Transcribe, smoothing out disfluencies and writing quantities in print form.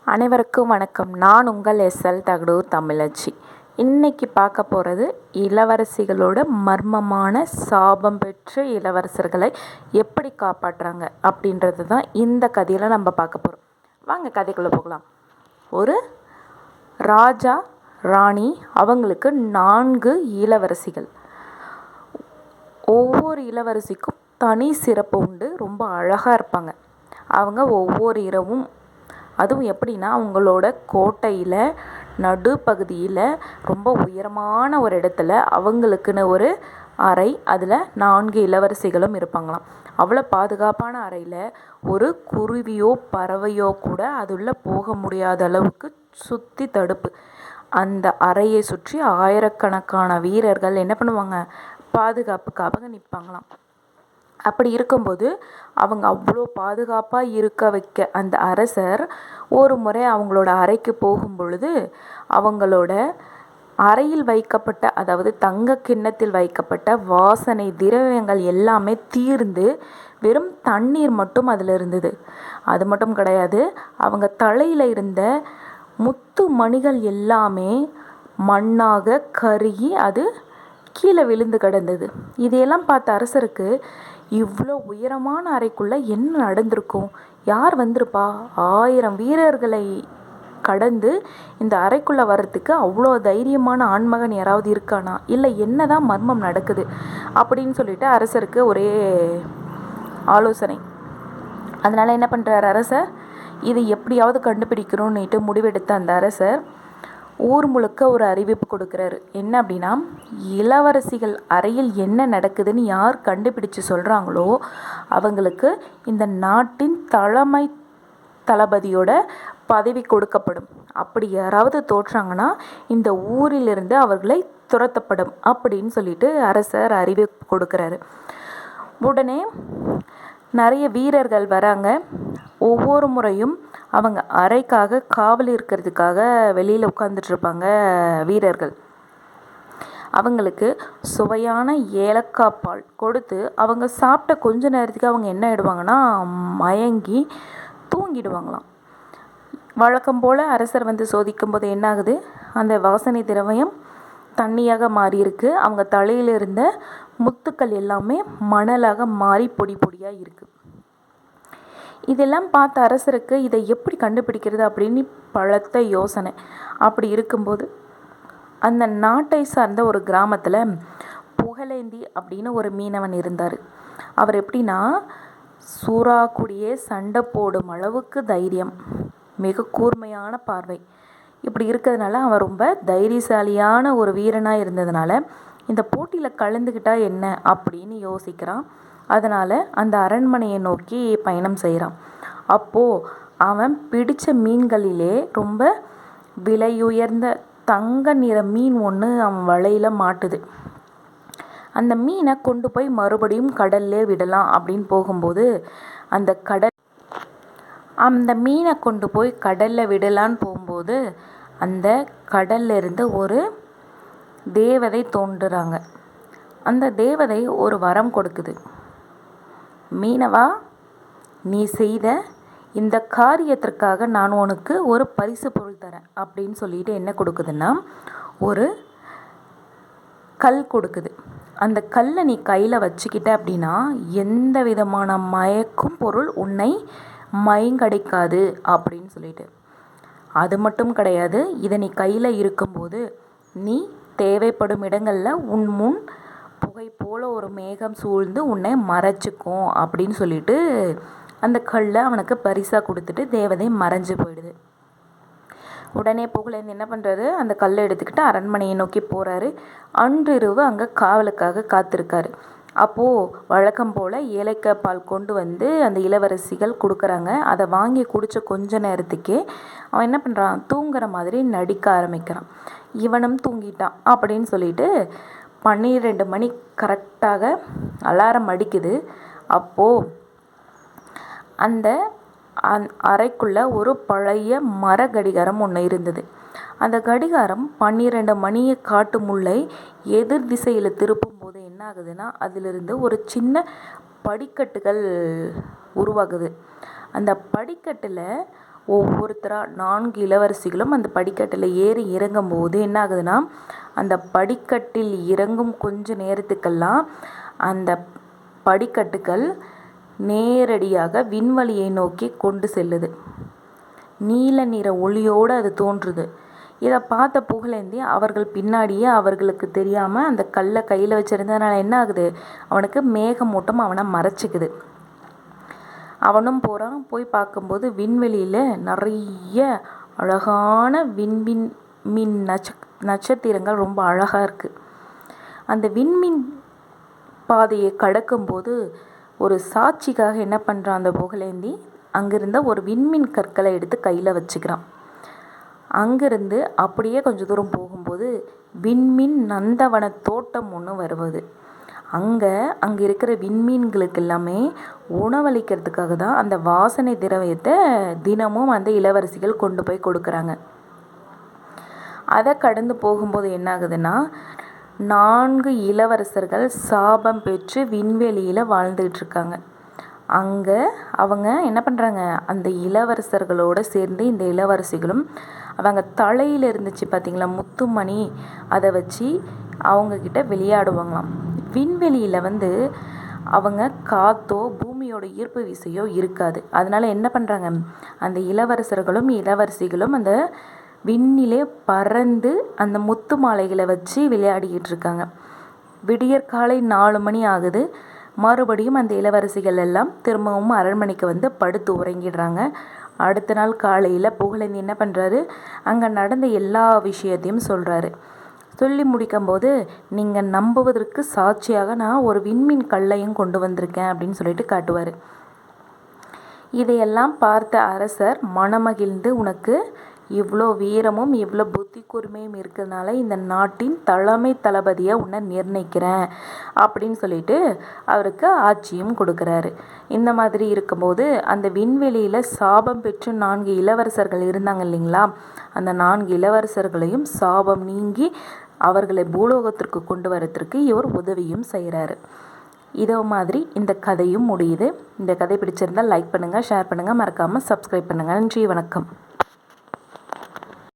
அனைவருக்கும் வணக்கம். நான் உங்கள் எஸ்எல் தகடூர் தமிழச்சி. இன்னைக்கு பார்க்க போகிறது இளவரசிகளோட மர்மமான சாபம் பெற்ற இளவரசர்களை எப்படி காப்பாற்றுறாங்க அப்படின்றது தான் இந்த கதையில் நம்ம பார்க்க போகிறோம். வாங்க கதைக்குள்ளே போகலாம். ஒரு ராஜா ராணி, அவங்களுக்கு 4 இளவரசிகள். ஒவ்வொரு இளவரசிக்கும் தனி சிறப்பு உண்டு. ரொம்ப அழகாக இருப்பாங்க. அவங்க ஒவ்வொரு இரவும், அதுவும் எப்படின்னா, அவங்களோட கோட்டையில் நடுப்பகுதியில் ரொம்ப உயரமான ஒரு இடத்துல அவங்களுக்குன்னு ஒரு அறை, அதில் 4 இளவரசிகளும் இருப்பாங்களாம். அவ்வளோ பாதுகாப்பான அறையில் ஒரு குருவியோ பறவையோ கூட அதுள்ள போக முடியாத அளவுக்கு சுற்றி தடுப்பு. அந்த அறையை சுற்றி ஆயிரக்கணக்கான வீரர்கள் என்ன பண்ணுவாங்க, பாதுகாப்புக்காக நிற்பாங்களாம். அப்படி இருக்கும்போது அவங்க அவ்வளோ பாதுகாப்பாக இருக்க வைக்க அந்த அரசர் ஒரு முறை அவங்களோட அறைக்கு போகும் பொழுது, அவங்களோட அறையில் வைக்கப்பட்ட, அதாவது தங்க கிண்ணத்தில் வைக்கப்பட்ட வாசனை திரவியங்கள் எல்லாமே தீர்ந்து வெறும் தண்ணீர் மட்டும் அதில் இருந்தது. அது மட்டும் கிடையாது, அவங்க தலையில் இருந்த முத்து மணிகள் எல்லாமே மண்ணாக கருகி அது கீழே விழுந்து கிடந்தது. இதையெல்லாம் பார்த்த அரசருக்கு, இவ்வளோ உயரமான அறைக்குள்ளே என்ன நடந்திருக்கும், யார் வந்திருப்பா, 1000 வீரர்களை கடந்து இந்த அறைக்குள்ளே வர்றதுக்கு அவ்வளோ தைரியமான ஆண்மகன் யாராவது இருக்கானா, இல்லை என்ன தான் மர்மம் நடக்குது அப்படின்னு சொல்லிட்டு அரசருக்கு ஒரே ஆலோசனை. அதனால் என்ன பண்ணுறார் அரசர், இது எப்படியாவது கண்டுபிடிக்கணும்னுட்டு முடிவெடுத்த அந்த அரசர் ஊர் முழுக்க ஒரு அறிவிப்பு கொடுக்குறாரு. என்ன அப்படின்னா, இளவரசிகள் அறையில் என்ன நடக்குதுன்னு யார் கண்டுபிடிச்சு சொல்கிறாங்களோ அவங்களுக்கு இந்த நாட்டின் தலைமை தளபதியோட பதவி கொடுக்கப்படும். அப்படி யாராவது தோற்றாங்கன்னா இந்த ஊரிலிருந்து அவர்களை துரத்தப்படும் அப்படின்னு சொல்லிட்டு அரசர் அறிவிப்பு கொடுக்குறாரு. உடனே நிறைய வீரர்கள் வராங்க. ஒவ்வொரு முறையும் அவங்க அறைக்காக காவல் இருக்கிறதுக்காக வெளியில் உட்காந்துட்ருப்பாங்க வீரர்கள். அவங்களுக்கு சுவையான ஏலக்காய் பால் கொடுத்து அவங்க சாப்பிட்ட கொஞ்ச நேரத்துக்கு அவங்க என்ன ஆகிடுவாங்கன்னா, மயங்கி தூங்கிடுவாங்களாம். வழக்கம் போல் அரசர் வந்து சோதிக்கும் போது என்ன ஆகுது, அந்த வாசனை திரவியம் தண்ணியாக மாறியிருக்கு. அவங்க தலையில் இருந்த முத்துக்கள் எல்லாமே மணலாக மாறி பொடி பொடியாக இருக்குது. இதெல்லாம் பார்த்த அரசருக்கு இதை எப்படி கண்டுபிடிக்கிறது அப்படின்னு பலத்த யோசனை. அப்படி இருக்கும்போது அந்த நாட்டை சார்ந்த ஒரு கிராமத்தில் புகழேந்தி அப்படின்னு ஒரு மீனவன் இருந்தார். அவர் எப்படின்னா, சூறாக்குடியே சண்டை போடும் அளவுக்கு தைரியம், மிக கூர்மையான பார்வை, இப்படி இருக்கிறதுனால அவன் ரொம்ப தைரியசாலியான ஒரு வீரனாக இருந்ததுனால இந்த போட்டியில் கலந்துக்கிட்டா என்ன அப்படின்னு யோசிக்கிறான். அதனால் அந்த அரண்மனையை நோக்கி பயணம் செய்கிறான். அப்போது அவன் பிடித்த மீன்களிலே ரொம்ப விலையுயர்ந்த தங்க நிற மீன் ஒன்று அவன் வலையில் மாட்டுது. அந்த மீனை கொண்டு போய் மறுபடியும் கடல்லே விடலாம் அப்படின்னு போகும்போது அந்த மீனை கொண்டு போய் கடலில் விடலான்னு போகும்போது அந்த கடல்ல இருந்து ஒரு தேவதை தோன்றுறாங்க. அந்த தேவதை ஒரு வரம் கொடுக்குது. மீனவா, நீ செய்த இந்த காரியத்திற்காக நான் உனக்கு ஒரு பரிசு பொருள் தரேன் அப்படின்னு சொல்லிட்டு என்ன கொடுக்குதுன்னா, ஒரு கல் கொடுக்குது. அந்த கல்லை நீ கையில் வச்சுக்கிட்ட அப்படின்னா எந்த விதமான மயக்கும் பொருள் உன்னை மயங்கடிக்காது அப்படின்னு சொல்லிட்டு. அது மட்டும் கிடையாது, இதை நீ கையில் இருக்கும்போது நீ தேவைப்படும் இடங்களில் உன் முன் புகை போல ஒரு மேகம் சூழ்ந்து உன்னை மறைச்சிக்கும் அப்படின்னு சொல்லிட்டு அந்த கல்லை அவனுக்கு பரிசாக கொடுத்துட்டு தேவதை மறைஞ்சு போயிடுது. உடனே புகழேந்தி என்ன பண்ணுறாரு, அந்த கல்லை எடுத்துக்கிட்டு அரண்மனையை நோக்கி போகிறாரு. அன்றிரவு அங்கே காவலுக்காக காத்திருக்காரு. அப்போது வழக்கம் போல் ஏலக்காய் பால் கொண்டு வந்து அந்த இளவரசிகள் கொடுக்குறாங்க. அதை வாங்கி குடித்த கொஞ்ச நேரத்துக்கே அவன் என்ன பண்ணுறான், தூங்குற மாதிரி நடிக்க ஆரம்பிக்கிறான். இவனும் தூங்கிட்டான் அப்படின்னு சொல்லிட்டு 12 மணி கரெக்டாக அலாரம் அடிக்குது. அப்போது அந்த அறைக்குள்ளே ஒரு பழைய மர கடிகாரம் ஒன்று இருந்தது. அந்த கடிகாரம் 12 மணியை காட்டும் முல்லை எதிர் திசையில் திருப்பும் போது என்ன ஆகுதுன்னா, அதிலிருந்து ஒரு சின்ன படிக்கட்டுகள் உருவாகுது. அந்த படிக்கட்டில் ஒவ்வொருத்தராக 4 இளவரசிகளும் அந்த படிக்கட்டில் ஏறி இறங்கும்போது என்ன ஆகுதுன்னா, அந்த படிக்கட்டில் இறங்கும் கொஞ்ச நேரத்துக்கெல்லாம் அந்த படிக்கட்டுகள் நேரடியாக விண்வெளியை நோக்கி கொண்டு செல்லுது. நீல நிற ஒளியோடு அது தோன்றுது. இதை பார்த்த புகழேந்தி அவர்கள் பின்னாடியே அவர்களுக்கு தெரியாமல் அந்த கல்லை கையில் வச்சுருந்ததுனால என்ன ஆகுது, அவனுக்கு மேகமூட்டம் அவனை மறைச்சிக்குது. அவனும் போகிறான். போய் பார்க்கும்போது விண்வெளியில் நிறைய அழகான விண்மீன் நட்சத்திரங்கள் ரொம்ப அழகாக இருக்குது. அந்த விண்மீன் பாதையை கடக்கும்போது ஒரு சாட்சிக்காக என்ன பண்ணுறான் அந்த புகழேந்தி, அங்கிருந்த ஒரு விண்மீன் கற்களை எடுத்து கையில் வச்சுக்கிறான். அங்கிருந்து அப்படியே கொஞ்சம் தூரம் போகும்போது விண்மீன் நந்தவன தோட்டம் ஒன்று வருவது. அங்கே இருக்கிற விண்மீன்களுக்கு எல்லாமே உணவளிக்கிறதுக்காக தான் அந்த வாசனை திரவியத்தை தினமும் அந்த இளவரசிகள் கொண்டு போய் கொடுக்குறாங்க. அதை கடந்து போகும்போது என்ன ஆகுதுன்னா, 4 இளவரசர்கள் சாபம் பெற்று விண்வெளியில் வாழ்ந்துகிட்டு இருக்காங்க. அங்கே அவங்க என்ன பண்ணுறாங்க, அந்த இளவரசர்களோடு சேர்ந்து இந்த இளவரசிகளும் அவங்க தலையில் இருந்துச்சு பார்த்திங்களா முத்துமணி, அதை வச்சு அவங்கக்கிட்ட விளையாடுவாங்களாம். விண்வெளியில் அவங்க காற்றோ பூமியோட ஈர்ப்பு விசையோ இருக்காது. அதனால் என்ன பண்ணுறாங்க, அந்த இளவரசர்களும் இளவரசிகளும் அந்த விண்ணிலே பறந்து அந்த முத்து மாலைகளை வச்சு விளையாடிக்கிட்டு இருக்காங்க. விடியற்காலை 4 மணி ஆகுது. மறுபடியும் அந்த இளவரசிகள் எல்லாம் திரும்பவும் அரண்மனைக்கு படுத்து உறங்கிடுறாங்க. அடுத்த நாள் காலையில் புகழேந்தி என்ன பண்ணுறாரு, அங்கே நடந்த எல்லா விஷயத்தையும் சொல்கிறாரு. சொல்லி முடிக்கும்போது, நீங்கள் நம்புவதற்கு சாட்சியாக நான் ஒரு விண்மீன் கல்லையும் கொண்டு வந்திருக்கேன் அப்படின்னு சொல்லிட்டு காட்டுவார். இதையெல்லாம் பார்த்த அரசர் மனமகிழ்ந்து, உனக்கு இவ்வளோ வீரமும் இவ்வளோ புத்தி கூர்மையும் இருக்கிறதுனால இந்த நாட்டின் தலைமை தளபதியாக உன்னை நிர்ணயிக்கிறேன் அப்படின்னு சொல்லிட்டு அவருக்கு ஆட்சியும் கொடுக்குறாரு. இந்த மாதிரி இருக்கும்போது அந்த விண்வெளியில் சாபம் பெற்று 4 இளவரசர்கள் இருந்தாங்க இல்லைங்களா, அந்த 4 இளவரசர்களையும் சாபம் நீங்கி அவர்களை பூலோகத்திற்கு கொண்டு வரத்திற்கு இவர் உதவியும் செய்கிறாரு. இதே மாதிரி இந்த கதையும் முடியுது. இந்த கதை பிடிச்சிருந்தால் லைக் பண்ணுங்கள், ஷேர் பண்ணுங்கள், மறக்காமல் சப்ஸ்கிரைப் பண்ணுங்கள். நன்றி, வணக்கம்.